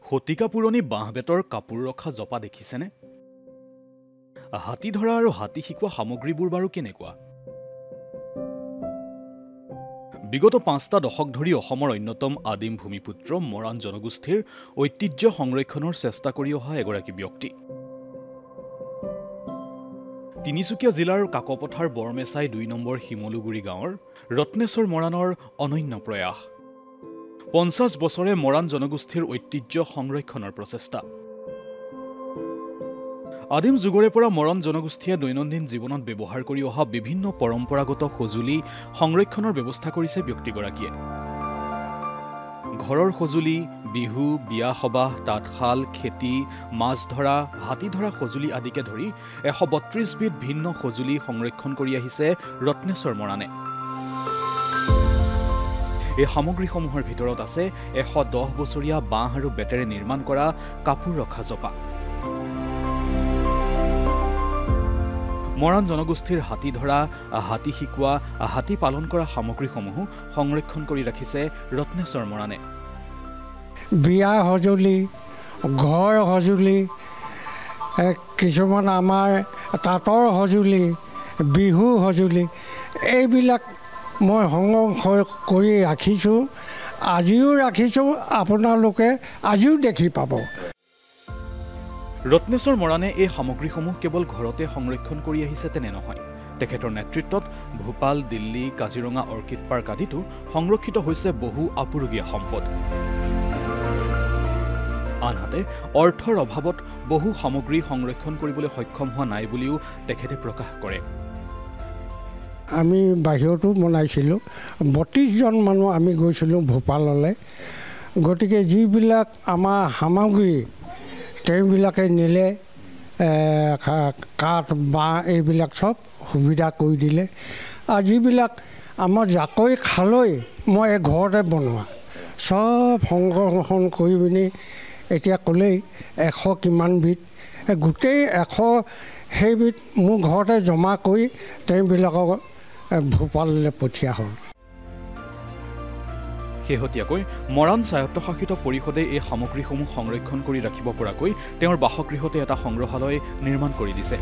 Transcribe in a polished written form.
শতিকা পুৰণি বাঁহ-বেতৰ কাপোৰ ৰখা জপা দেখিছেনে? হাতী ধৰা আৰু হাতী শিকোৱা সামগ্ৰীবোৰ বাৰু কেনেকুৱা? বিগত ৫টা দশক ধৰি অসমৰ অন্যতম আদিম ভূমিপুত্ৰ মৰাণ জনগোষ্ঠীৰ ঐতিহ্য সংৰক্ষণৰ চেষ্টা কৰি অহা এগৰাকী ব্যক্তি। তিনিচুকীয়া জিলাৰ কাকপথাৰ বৰমেচাই ২ নম্বৰ শিমলুগুৰি গাঁৱৰ ৰত্নেশ্বৰ মৰাণৰ অনন্য প্ৰয়াস। ৫০ বছৰে মৰাণ জনগোষ্ঠীৰ ঐতিহ্য সংৰক্ষণৰ প্ৰচেষ্টা। আদিম যুগৰে পৰা মৰাণ জনগোষ্ঠীয়ে দৈনন্দিন জীৱনত ব্যৱহাৰ কৰি অহা বিভিন্ন পৰম্পৰাগত সঁজুলি সংৰক্ষণৰ ব্যৱস্থা কৰিছে ব্যক্তিগৰাকীয়ে। ঘৰৰ সঁজুলি, বিহু, বিয়া সবাহ, তাঁতশাল, খেতি, মাছ ধৰা, হাতী ধৰা সঁজুলি আদিকে ধৰি ১৩২ বিধ ভিন্ন সঁজুলি সংৰক্ষণ কৰি আহিছে ৰত্নেশ্বৰ মৰাণে। এই সামগ্ৰীসমূহৰ ভিতৰত আছে ১১০ বছৰীয়া বাঁহ আৰু বেতেৰে নিৰ্মাণ কৰা কাপোৰ ৰখা জপা। মৰাণ জনগোষ্ঠীৰ হাতী ধৰা, হাতী শিকোৱা, হাতী পালন কৰা সামগ্ৰীসমূহো সংৰক্ষণ কৰি ৰাখিছে ৰত্নেশ্বৰ মৰাণে। বিয়া সঁজুলি, ঘৰ সঁজুলি, কিছুমান আমাৰ তাঁতৰ সঁজুলি, বিহু সঁজুলি, এইবিলাক মই সংৰক্ষণ কৰি ৰাখিছোঁ, আজিও ৰাখিছোঁ। আপোনালোকে আজিও দেখি পাব। ৰত্নেশ্বৰ মৰাণে এই সামগ্ৰীসমূহ কেৱল ঘৰতে সংৰক্ষণ কৰি আহিছে তেনে নহয়। তেখেতৰ নেতৃত্বত ভূপাল, দিল্লী, কাজিৰঙা অৰ্কিড পাৰ্ক আদিতো সংৰক্ষিত হৈছে বহু আপুৰুগীয়া সম্পদ। আনহাতে অৰ্থৰ অভাৱত বহু সামগ্ৰী সংৰক্ষণ কৰিবলৈ সক্ষম হোৱা নাই বুলিও তেখেতে প্ৰকাশ কৰে। আমি বাহিৰতো বনাইছিলোঁ, ৩২জন মানুহ আমি গৈছিলোঁ ভূপাললৈ। গতিকে যিবিলাক আমাৰ সামগ্ৰী তেওঁবিলাকে নিলে, কাঠ, বাঁহ এইবিলাক চব সুবিধা কৰি দিলে। আৰু যিবিলাক আমাৰ জাকৈ, খালৈ মই এই ঘৰতে বনোৱা চব সংৰক্ষণ কৰি পিনি এতিয়া ক'লেই ১০০ কিমান বিধ, গোটেই ১০০ সেইবিধ মোৰ ঘৰতে জমা কৰি তেওঁবিলাকক ভূপাললৈ পঠিওৱা হ'ল। শেহতীয়াকৈ মৰাণ স্বায়ত্তশাসিত পৰিষদে এই সামগ্ৰীসমূহ সংৰক্ষণ কৰি ৰাখিব পৰাকৈ তেওঁৰ বাসগৃহতে এটা সংগ্ৰহালয় নিৰ্মাণ কৰি দিছে।